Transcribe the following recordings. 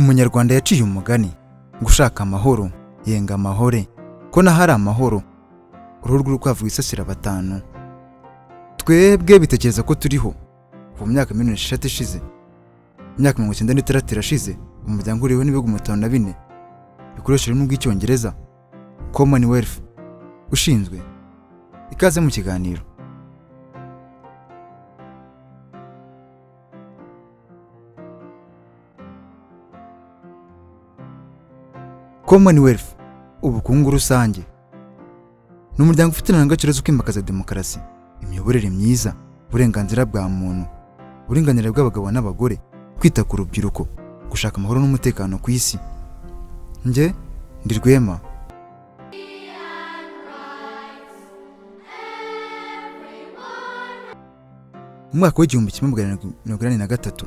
Umunyarwanda yaciye umugani ngo ushaka amahoro yenga amahore, ko nahari amahoro uruhu rw'urukwavu rwisasira batanu. Twebwe bitekereza ko turiho mu myaka 6 ishize, imyaka 96 irashize, umuryango uriho n'ibihugu 54 bikoresha ururimi rw'icyongereza, Commonwealth ushinzwe. Ikaze mu kiganiro. Commonwealth, ubukungu rusange, ni umuryango ufite indangagaciro zo kwimakaza demokarasi, imiyoborere myiza, uburenganzira bwa muntu, uburenganzira bw'abagabo n'abagore, kwita ku rubyiruko, gushaka amahoro n'umutekano ku isi. Nje ndi Rwema. Mu mwaka w'1983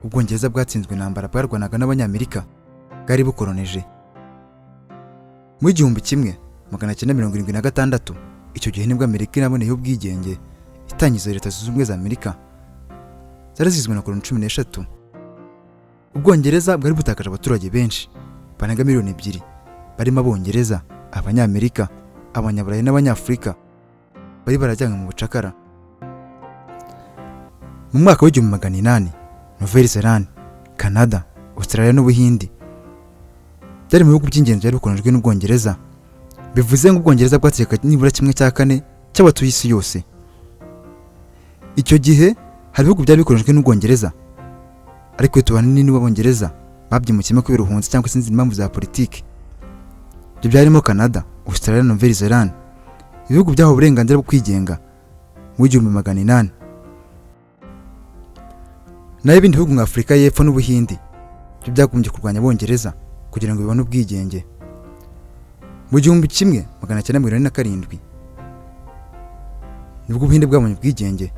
Ubwongereza bwatsinzwe intambara bwarwanaga n'Abanyamerika bwari bukoroneje. Mu 1976 icyo gihe nibwo Amerika inaboneye ubwigenge, itangiza Leta Zunze Ubumwe za Amerika zarazizwe na koloni 13. Ubwongereza bwari butakaje abaturage benshi banaga miliyoni 2, barimo Abongereza, Abanyamerika, Abanyaburayi n'Abanyafurika bari barajyanywe mu bucakara. Mu mwaka w'1800 Nouvelle-Zélande, Canada, Australia n'Ubuhindi byari mu bihugu by'ingenzi byari bikonejwe n'Ubwongereza. Bivuze ngo Ubwongereza bwategeka nibura 1/4 cy'abatuye isi yose. Icyo gihe hari ibihugu byari bikonejwe n'Ubwongereza, ariko tubana nini b'Abongereza babyimukiyemo kubera ubuhunzi cyangwa se impamvu za politiki. Ibyo byarimo Canada, Australia na Nouvelle-Zélande, ibihugu byaho uburenganzira bwo kwigenga mu 1800. Naho ibindi bihugu nka Afurika y'Epfo n'Ubuhindi byo byagombye kurwanya Abongereza kugira ngo bibone ubwigenge. Mu 1947 nibwo Ubuhinde bwabonye ubwigenge.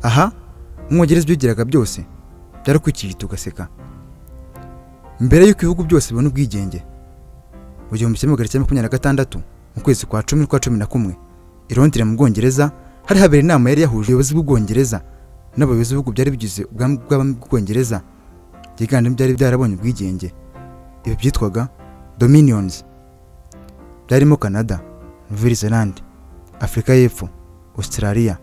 Aha Umwongereza byugiraga byose byarakwikiriye tugaseka. Mbere y'uko ibihugu byose bibona ubwigenge, mu 1926 mu kwezi kwa 10 kwa 11 i Londres mu Bwongereza hari habera inama yari yahuje abayobozi b'Ubwongereza n'abayobozi b'ibihugu byari bigize ubwami bw'Ubwongereza byiganjemo byari byarabonye ubwigenge. Ibi byitwaga Dominions, byarimo Canada, Nouvelle-Zélande, Afurika y'Epfo, Australia,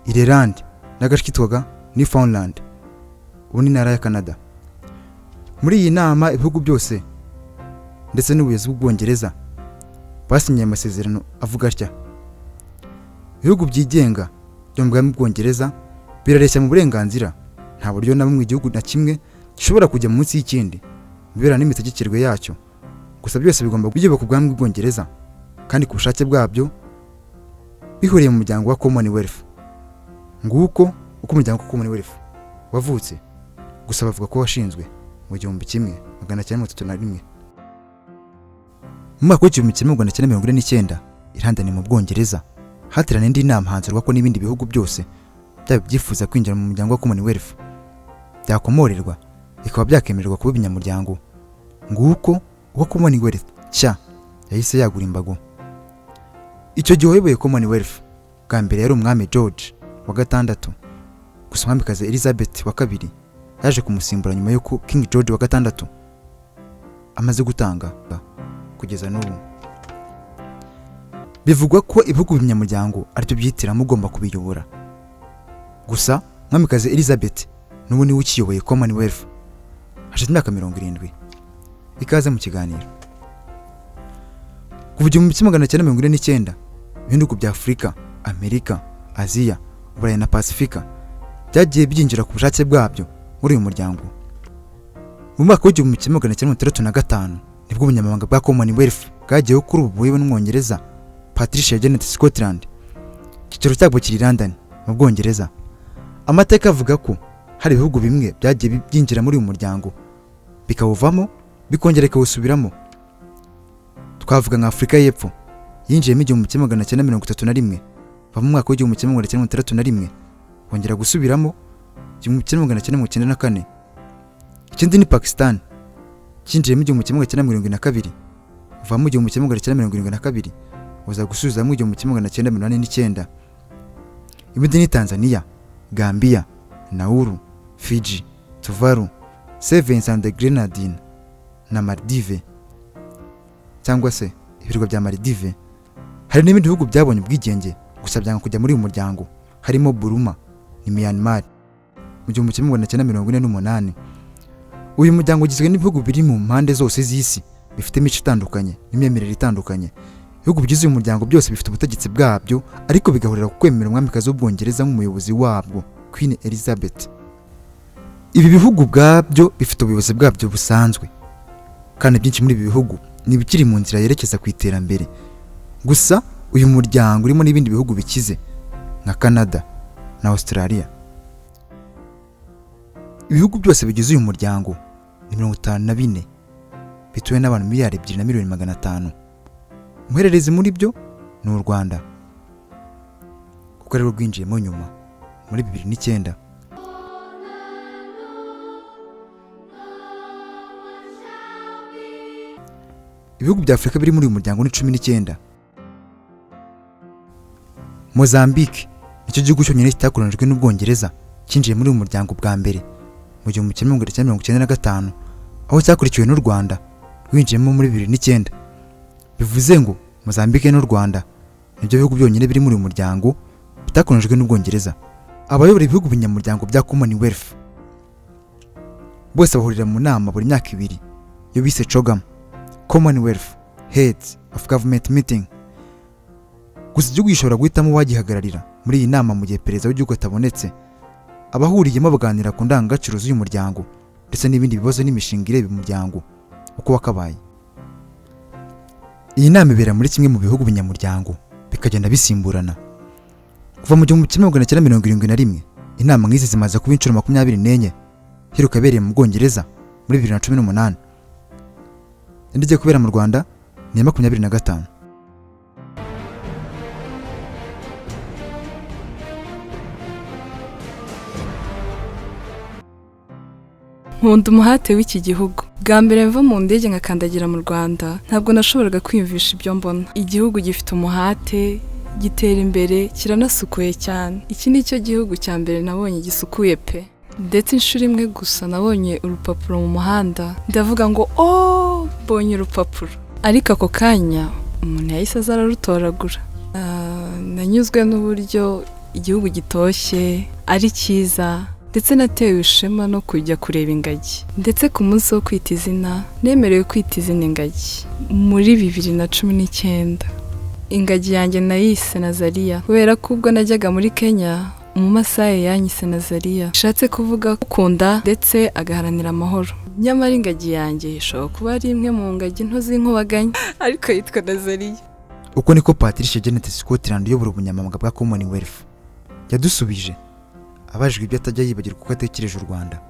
Ireland n'agace kitwaga Newfoundland, ubu ni intara ya Canada. Muri iyi nama ibihugu byose ndetse n'ubuyobozi bw'Ubwongereza basinyiye amasezerano avuga atya: ibihugu byigenga byo mu bwami bw'Ubwongereza birareshya mu burenganzira, nta buryo na bumwe igihugu na kimwe gishobora kujya munsi y'ikindi bibera n'imitegekerwe yacyo, gusa byose bigomba kuyubaka ubwami bw'Ubwongereza kandi ku bushake bwabyo bihuriye mu muryango wa Commonwealth. Nguko uko umuryango wa Commonwealth wavutse, gusa bavuga ko washinzwe mu 1931. Mu mwaka w'1949 i London mu Bwongereza haterana indi nama hanzurwa ko n'ibindi bihugu byose byaba byifuza kwinjira mu muryango wa Commonwealth byakomorerwa bikaba byakemererwa kuba ibinyamuryango. Nguko uko Commonwealth cya yahise yagura imbago. Icyo gihe uyoboye Commonwealth bwa mbere yari umwami George wa gatandatu, gusa umwamikazi Elizabeth wa kabiri yaje kumusimbura nyuma y'uko King George wa gatandatu amaze gutanga. Kugeza n'ubu bivugwa ko ibihugu by'inyamuryango aribyo byitiramo ugomba kubiyobora, gusa umwamikazi Elizabeth n'ubu niwe ukiyoboye Commonwealth hashize imyaka 70. Ikaze mu kiganiro. Kuva 1949 ibihugu bya Afurika, Amerika, Aziya, Uburayi na Pasifika byagiye byinjira ku bushake bwabyo muri uyu muryango. Mu mwaka w'1965 nibwo ubunyamabanga bwa Commonwealth bwagiyeho kuri ubu buyobowe n'Umwongereza Patricia Janet Scotland. Icyicaro cyabwo kiri London mu Bwongereza. Amateka avuga ko hari ibihugu bimwe byagiye byinjira muri uyu muryango bikawuvamo bikongera bikawusubiramo. Twavuga nka Afurika y'Epfo yinjiye mu 1931 va mu mwaka w'1961 bongera gusubiramo 1994. Ikindi ni Pakistan cyinjiye mu 1972 va mu 1972 uza gusubiza mu 1989. Ibindi ni Tanzania, Gambia, Nauru, Fiji, Tuvalu, Severance and the Grenadines, na Maldive cyangwa se ibirwa bya Maldive. Hari n'ibindi bihugu byabonye ubwigenge gusa byanga kujya muri uyu muryango, harimo Burma ni Myanmar mu 1948. Uyu muryango ugizwe n'ibihugu biri mu mpande zose z'isi bifite imico itandukanye n'imyemerere itandukanye. Ibihugu bigize uyu muryango byose bifite ubutegetsi bwabyo, ariko bigahurira ku kwemera umwamikazi w'Ubwongereza nk'umuyobozi wabwo, Queen Elizabeth. Ibi bihugu bwabyo bifite ubuyobozi bwabyo busanzwe, kandi byinshi muri ibi bihugu ni bikiri mu nzira yerekeza ku iterambere. Gusa uyu muryango urimo n'ibindi bihugu bikize nka Canada na Australia. Ibihugu byose bigize uyu muryango ni 54 bituwe n'abantu miliyari 2,500,000. Umuhererezi muri byo ni u Rwanda, kuko ari rwo rwinjiyemo nyuma muri 2009. Ibihugu bya Afurika biri muri uyu muryango ni 19. Mozambique nicyo gihugu cyonyine kitakolonijwe n'Ubwongereza cyinjiye muri uyu muryango bwa mbere mu 1995, aho cyakurikiwe n'u Rwanda rwinjiyemo muri 2009. Bivuze ngo Mozambique n'u Rwanda nibyo bihugu byonyine biri muri uyu muryango bitakolonijwe n'Ubwongereza. Abayobora ibihugu binyamuryango bya Commonwealth bose bahurira mu nama buri myaka 2 yo bise CHOGM, Commonwealth Heads of Government Meeting. Gusa igihugu gishobora guhitamo uwagihagararira muri iyi nama mu gihe perezida w'igihugu atabonetse. Abahuriyemo baganira ku ndangagaciro z'uyu muryango ndetse n'ibindi bibazo n'imishinga ireba umuryango uko wakabaye. Iyi nama ibera muri kimwe mu bihugu binyamuryango bikagenda bisimburana. Kuva mu 1971 inama nk'izi zimaze kuba inshuro 24 hiruka bereye mu Bwongereza muri 2018. Indi igiye kubera mu Rwanda ni 25. Nkunda umuhate w'iki gihugu. Bwa mbere mva mu ndege ngakandagira mu Rwanda ntabwo nashoboraga kwiyumvisha ibyo mbona. Igihugu gifite umuhate, gitera imbere, kiranasukuye cyane. Iki ni cyo gihugu cya mbere nabonye gisukuye pe. Ndetse inshuro imwe gusa nabonye urupapuro mu muhanda, ndavuga ngo mbonye urupapuro. Ariko ako kanya umuntu yahise aza ararutoragura. Nanyuzwe n'uburyo igihugu gitoshye, ari cyiza, ndetse natewe ishema no kujya kureba ingagi. Ndetse ku munsi wo kwita izina nemerewe kwita izina ingagi muri 2019. Ingagi yanjye nayise Nazariya kubera ko ubwo najyaga muri Kenya umumasayi yanyise Nazariya, bishatse kuvuga ukunda ndetse agaharanira amahoro. Nyamara ingagi yanjye ishobora kuba ari imwe mu ngagi nto z'inkubaganya ariko yitwa Nazariya. Uko niko Patricia Janet Scotland uyobora ubunyamabanga bwa Commonwealth yadusubije, abajijwe ibyo atajya yibagirwa kuko atekereje u Rwanda.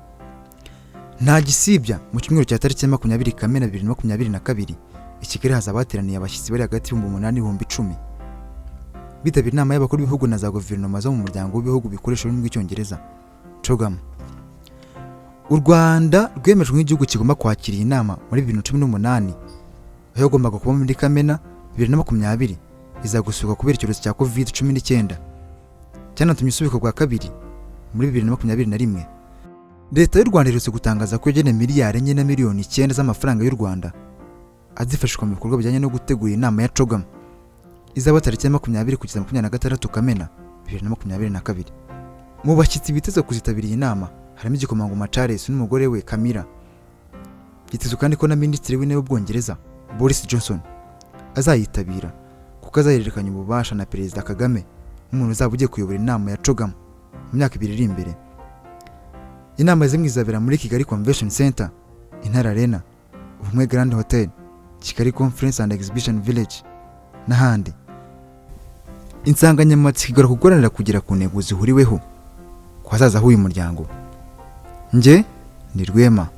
Nta gisibya mu cyumweru cya tariki 20 Kamena 2022 i Kigali hazabateraniye abashyitsi bari hagati y'8,000 n'10,000 bitabira inama y'abakuru b'ibihugu na za guverinoma zo mu muryango w'ibihugu bikoresha ururimi rw'icyongereza CHOGM. U Rwanda rwemejwe nk'igihugu kigomba kwakira iyi nama muri 2018, aho yagombaga kuba muri Kamena 2020 izagusubikwa kubera icyorezo cya COVID-19 cyanatumye isubikwa bwa kabiri muri 2021. Leta y'u Rwanda iherutse gutangaza ko yageneye miliyari 4 na miliyoni 9 z'amafaranga y'u Rwanda azifashishwa mu bikorwa bijyanye no gutegura inama ya CHOGM izaba tariki 20 kugeza 26 Kamena 2022. Mu bashyitsi biteze kuzitabira iyi nama harimo igikomangoma Charles n'umugore we Camilla. Byitezwe kandi ko na Minisitiri w'Intebe w'Ubwongereza Boris Johnson azayitabira kuko azahererekanya ububasha na Perezida Kagame nk'umuntu uzaba ugiye kuyobora inama ya CHOGM mu myaka 2 iri imbere. Inama zimwe izabera muri Kigali Convention Center, Intara Arena, Ubumwe Grand Hotel, Kigali Conference and Exhibition Village n'ahandi. Insanganyamatsiko igora kugoranira kugera ku ntego zihuriweho ku hazaza h'uyu muryango. Nje ni Rwema.